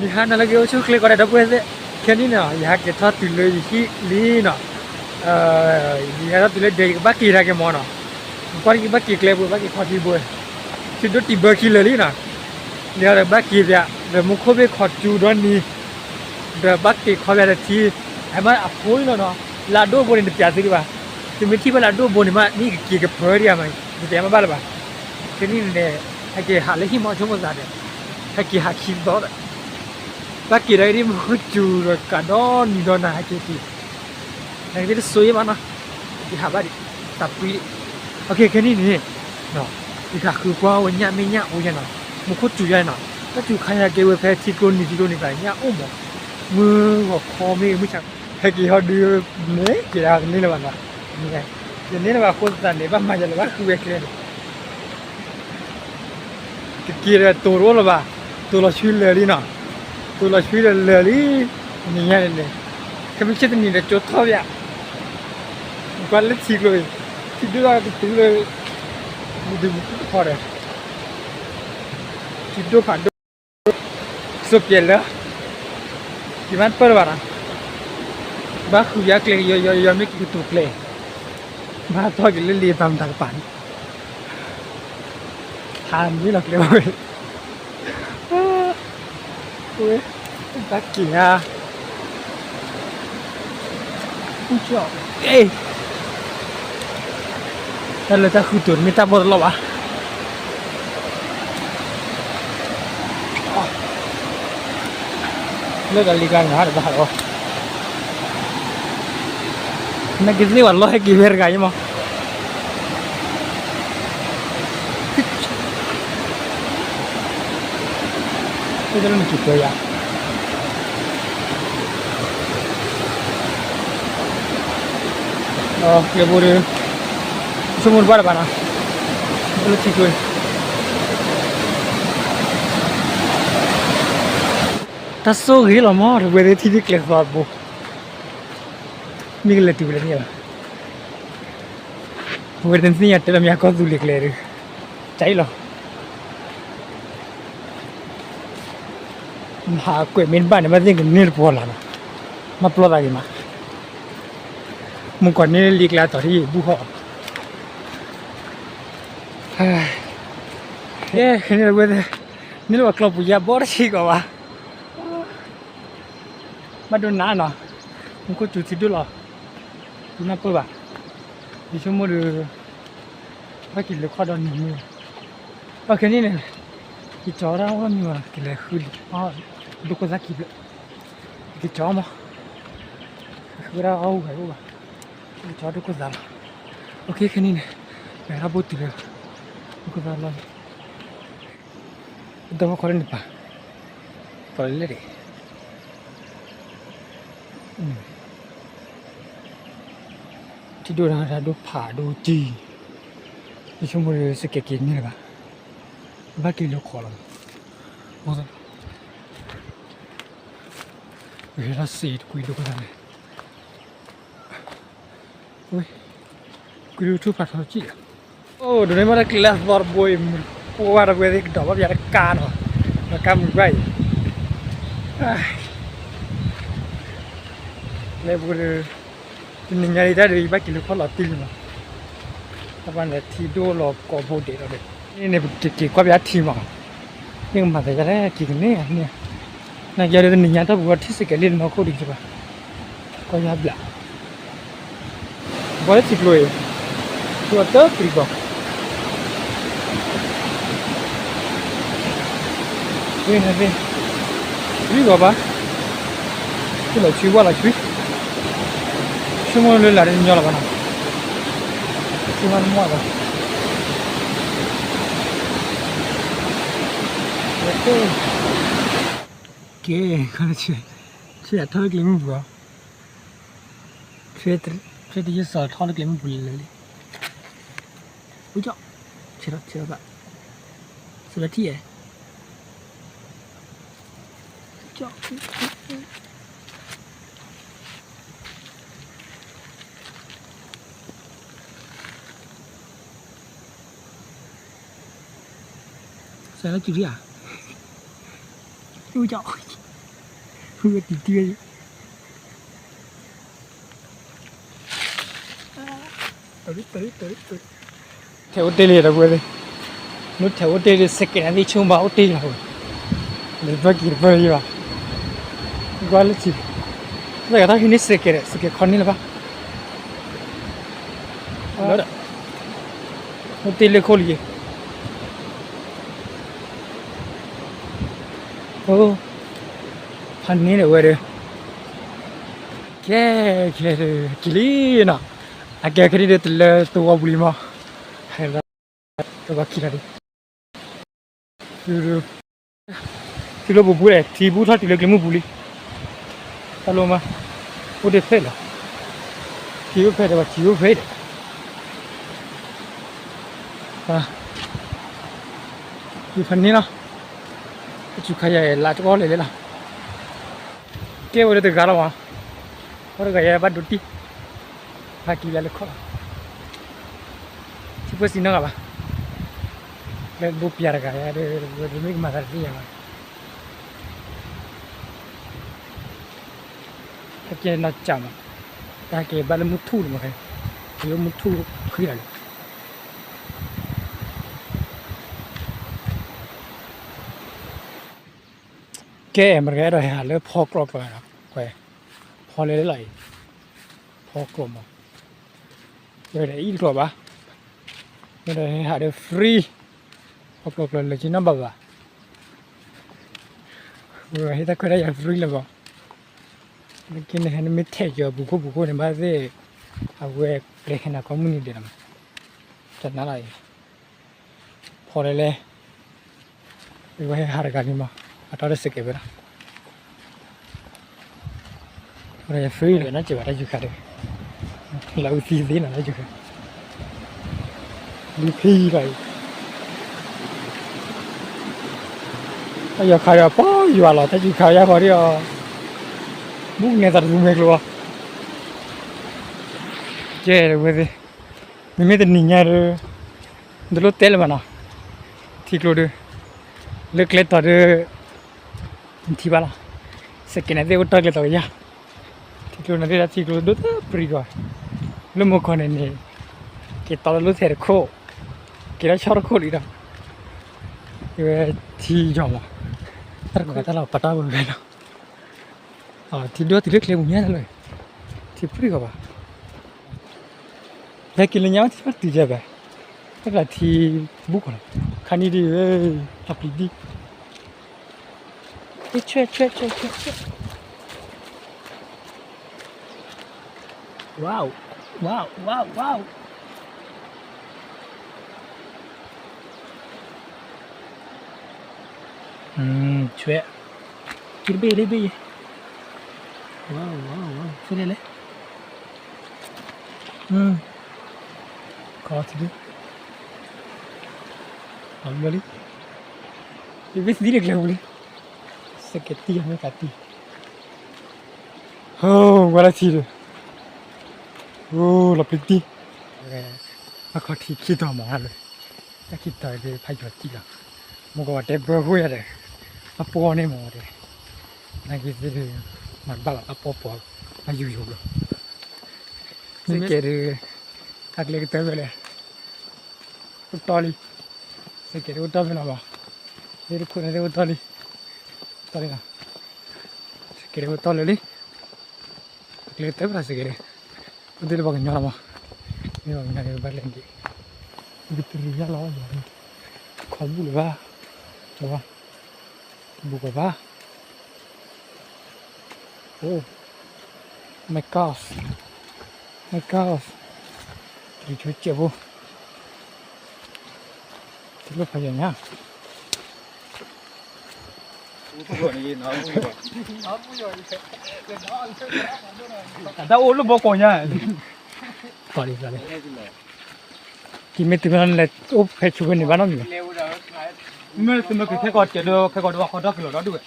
di hana lagi ucu klik ada dapur ese kini na ya kita tulis di li na ya tulis dari baki lagi mana baki klik baki khoti boy situ tiba kilo li na dia baki dia mukobe khotu don ni dia baki khobe ada ti emang apa ini na lado boleh dipiasi di bah Timiti bala do boni ma ni ki ke phori ama di ama bala ba kini ne hake hale hi mo chomo sa de hake haki do ba ki rai ri mo chu ro ka do ni do na hake ki na ki soi ma na di ha ba di tapi oke kini ni no di ka ku kwa wo nya me nya o ya na mo ko chu ya na ta chu kha ya ke we phe chi ko ni di do ni ba nya o mo mu ho kho me mu cha hake ho di ne ki ra ni le ba naนี่เดี๋ยวนี้เราคนสันนี่บ้านมาจะเลยว่าคือเวกเลยกี่เรื่องตัวรู้หรือเปล่าตัวเราช่วยเลยนะตัวเราช่วยเลยนี่ไงเนี่ยแค่ไม่ใช่ตัวนี้แต่จุดท้อเนี่ยก็เล็กทีเลยที่ดูเราตัวเลยดูพอเลยที่ดูผ่านดูสุดเย็นแล้วที่มันเปิดบ้านบ้านคืออยากเลยยอมไม่กี่ตัวเลยบ้าตัวกินเลี้ยตามทางป่านทานนี่หรอกเลยโอ้ยตักกี่อ่ะผู้ชอบเอ้ยแต่เราจะคือตัวมีตาบอดหรอวะเลิกกันลีกันหาหรือเปล่าमैं कितनी वालों है कि फिर गाय माँ तो चलो नहीं चुप यार ये पूरे सुमूल बड़ा बना चलो ठीक है तस्सो ही लम्हा और वे थी भी क्लेश बात बोนี่ก็เลยติวเลยเนี่ยเวอร์ชันนี้อัตรามีอะไรก็ดูเล็กเลยใจหรอมาคุยมินบ้านเนี่ยมันยังนี่พอละนะมาปลดอะไรมามึงก่อนนี่เล็กแล้วต่อที่บุหรี่เฮ้ยนี่เราเว้ยนี่เราครบปุยาบอร์ชิกว่ามาดูน้าเนาะมึงก็จุดที่ดูหรอดูน่าเปิดป่ะดิฉันมั่วเลยว่ากินเลยข้าวดอนหมูโอเคนี่เนี่ยกินจอร์เรามีว่ากินเลยคืออ๋อดูก็จะกินเลยกินจอมั้งคือเราเอาไงวะกินจอดูก็จะโอเคแค่นี้เนี่ยแม่เราพูดถึงเลยดูก็จะลองดูมาคนนี้ป่ะตัวเล็กที่ดูนะดูผาดูจีที่ชมบุรีสเก็ตกินนี่แหละป่ะบ้ากินลูกคอลโอ้ยเวลาสีคุยดูกันเลยโอ้ยคุยดูทุกภาษาจีโอ้ดูนี่มันคลาสบอร์บอยโอ้ว่าเราเวทีดอกว่าอยากการเหรอมาการมึงไปเลยบุรีนี่ไงได้เลยบ้ากินลูกคอลตีมั้งแต่วันนี้ที่ดูเรากอบโดดเลยนี่เนี่ยกี่กว่าแบบทีมั้งนี่มันจะได้กี่เนี่ยเนี่ยน่าจะได้เนี่ยถ้าบัวที่สเกลลินมาโคดีใช่ปะก็ยับละบัวที่สิบเลยตัวเตอร์ปรีบอกเว้ยนะเว้ยปรีบอกปะที่เราชิวว่าเราชิวชั่วโมงเลยหลายเดือนแล้วกันนะชั่วโมงมั่วกันโอเค그렇지. 쟤 털 길면 뭐야? 쟤 뒤에서 털 길면 불릴래. 보자. 치러봐. 스라티에. 자. sao nó chữ à? Ui trời. ตีเตี้ยแถวเตลี่ยระเบิดเลยนู้นแถวเตลี่ยสกัดนี่ชุ่มบ้าเตลี่ยเลยเดี๋ยวไปกินไปดีกว่าก็เลยสิแต่ก็ถ้าที่นี่สกัดคนนี้หรือเปล่าแล้วนู้นเตลี่ยโคลีโอ้พันนี้เลยเว้ยแค่กิลีน่ะอาแกคดีเด็ดเลยตัวบุรีมาเห็นแล้วตัวกินอะไรที่เราบุรีที่บุตรที่เราเกี่ยมบุรีตลอดมาโอ้เด็ดเฟ้ยล่ะที่อยู่เฟ้ยแต่ว่าที่อยู่เฟ้ยอยู่พันนี้นะจุดขยายลาดก็เลยล่ะแกวันเด็กการะวะวันขยายบัดดุติพากินอะไรข้อที่เพื่อสิ่งนั้นกับเล่นบุปผากันya de migมากันที่ยังถ้าเกิดนัดจำถ้าเกิดบ้านมุทูมั้งครับเดี๋ยวมุทูขึ้นอะไรแกมันแกเราหาเรื่องพอกรอบกันนะแกพอเลยได้เลยพอกรอบมั้งเดี๋ยวได้อีกรอบปะเดี๋ยวได้หาเรื่องฟรีพอกรอบเลยจีน่าบ้าเฮ้ยถ้าใครได้อยากฟรีเลยบ้ากินให้มันไม่เท่จบุกเนี่ยมาสิเอาไว้เปลี่ยนหน้าคอมมูนิตี้นะจัดนั่นเลยพอเลยไว้หาอะไรกันนี่มาอัตราเสกเบอร์อะไรฟรีเลยนะจีบอะไรจุกอะไรเราฟรีดีนะจุกดีฟรีเลยไอ้ยาขายอะป้ออยู่อะไรแต่จุกขายอะพอดีอ่ะบุกเนี่ยตัดรูเมกลัวเจ๊เลยเว้ยไม่ได้หนีเนี่ยเลยเดี๋ยวเตลมานะที่กลัวด้วยเลิกเล่นต่อด้วยที่บ้านละสกินอะไรอุตส่าห์เล่นต่อยาที่กลัวนั่นแหละที่กลัวดูท่าปรีกว่าแล้วมุกคนนี้ที่ตอนรู้เสร็จโคกินแล้วชอบโคลีนะเว้ยที่ยอมอ่ะแต่ก็ตลอดปัตตาบุญเลยนะที่เดือดที่เล็กเล็กมุ่งเนี่ยเลยที่ปรีกว่าแต่กินแล้วยังที่มันตีเจ็บแต่ก็ที่บุกคนคันนี้ดีเว้ยทับดีช่วยว้าวช่วยกินเบย์เลยว้าวช่วยเลยขอสิดิเอาเลยอีเวสดีเล็กเลยบุรีสเก็ตตี้ไม่กัดตีโอ้วันละทีเลยโอ้ลับลิตี้มาขอที่คิดต่อมาเลยถ้าคิดต่อเลยพายจอดที่ละมันก็เด็บเบอร์หัวเลยมาปอเนี่ยหมดเลยนั่นคือเลยมันบ้ามาปอมาอยู่เลยสเก็ตอักเล็กเต็มเลยอุตตอลีสเก็ตอุตตอลีนะบ้าเดี๋ยวคุณเดี๋ยวอุตตอลีนะสเก็ตอุตตอลีเลยเล็กเต็มเลยสเก็ตอุตตอลีบ้างยังไงมานี่บ้างยังไงบ้างเล่นดิบิดรียาล้ออย่างขอบุหรี่บ้าหรือว่าบุกบ้าโอ้ my god ที่ช่วยเจ็บบุที่รถพยาเนี่ยแต่โอ้ลูกบอกก่อนเนี่ยก่อนดีกว่าเลยกินไม่ถึงนั้นเลยโอ้แค่ช่วยนี่บ้านน้องอยู่ไม่ถึงมาแค่ก่อนเจอแค่ก่อนว่าเขาได้กิโลแล้วด้วย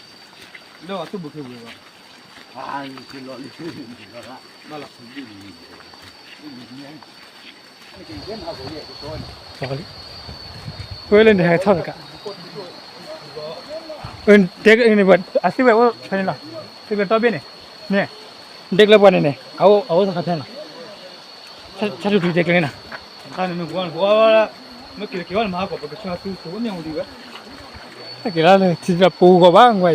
แล้วตู้บุกคือว่ากิโลลิละมาละsorry เพื่อนเล่นให้เท่ากันเด็กเองเนี่ยแบบอาศัยแบบว่าใช่ไหมล่ะ这个照片呢？呢，这个不呢呢？熬啥看了？他就对这个呢。他那我没给我买过，不是说收年我这个。他给他呢，其实补个吧，我。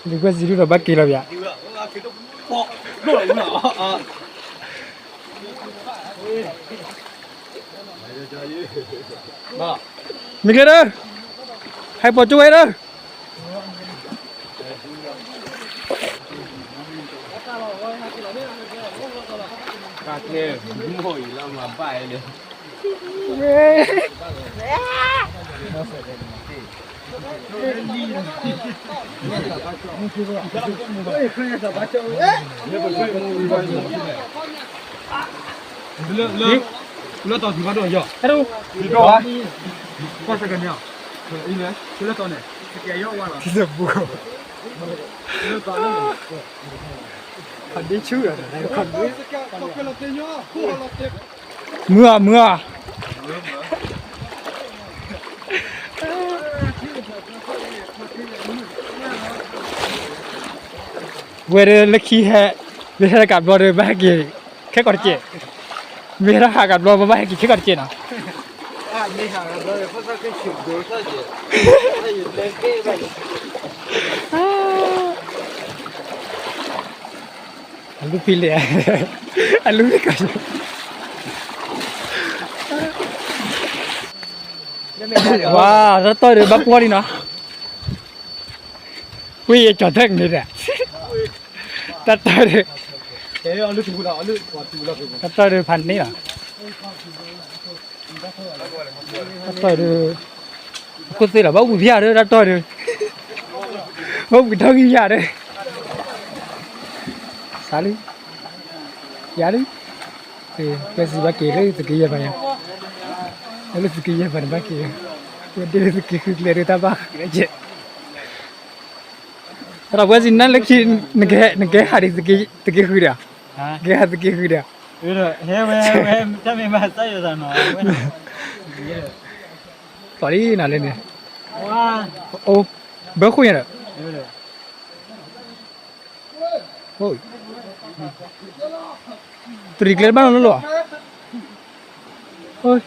这个自己都把给了呀。มีเกลือเด้อให้ปอช่วยเด้อกาเก้โม่ยแล้วมาไปเลยเลือดต่อถึงมาด้วยย่อ ให้ดู ดีต่อก็สักกันเนี่ยอีเนี่ยเลือดต่อเนี่ยสแกย่อว่าล่ะ เสือบุก เลือดต่อเนี่ย คนที่ชื่ออะไรคนนี้ สแกตกไปแล้วเตยย่อคู่เราเจ็บ เมื่อเวรลักขี้แฮเวรกับรอเรือบ้ากี่แค่ก่อนเจเวรหากับรอบ้ากี่แค่ก่อนเจนะนี่หาเราเลยเพราะว่าเป็นฉุกเฉินซะเจ๊ถ้าอยู่เล่นเก้ไปลูกพี่เลยลูกพี่กันว้าวแล้วต่อเรือบ้าปวดนี่เนาะวิ่งจอดแท่งนี่แหละตัดต่อเรือ เอ้ยเอาลึกถูกแล้วเอาลึกกว่าถูกแล้ว ตัดต่อเรือพันนี่เหรอตัดต่อเรือกูสิล่ะบ้ากูพี่อะไรตัดต่อเรือบ้ากูท้องพี่อะไรสาลียาลีเออเป็นสิบ้าเกลือสกีเยอะไปยังแล้วสกีเยอะไปบ้าเกลือวันเดียวสกีคือเกลือตาบ้าเจ๊เราว่าสินั่นเล็กที่นึกหาดิสกีคือเดียวแกหาสกีคือเดียวเออเฮ้ยถ้าไม่มาใส่อยู่ซะหน่อยตอนนี้น่าเล่นเนี่ยว้าโอ้เบลคุยเนี่ยโอ้ยตรีเกลือบ้างแล้วหรอโอ้ย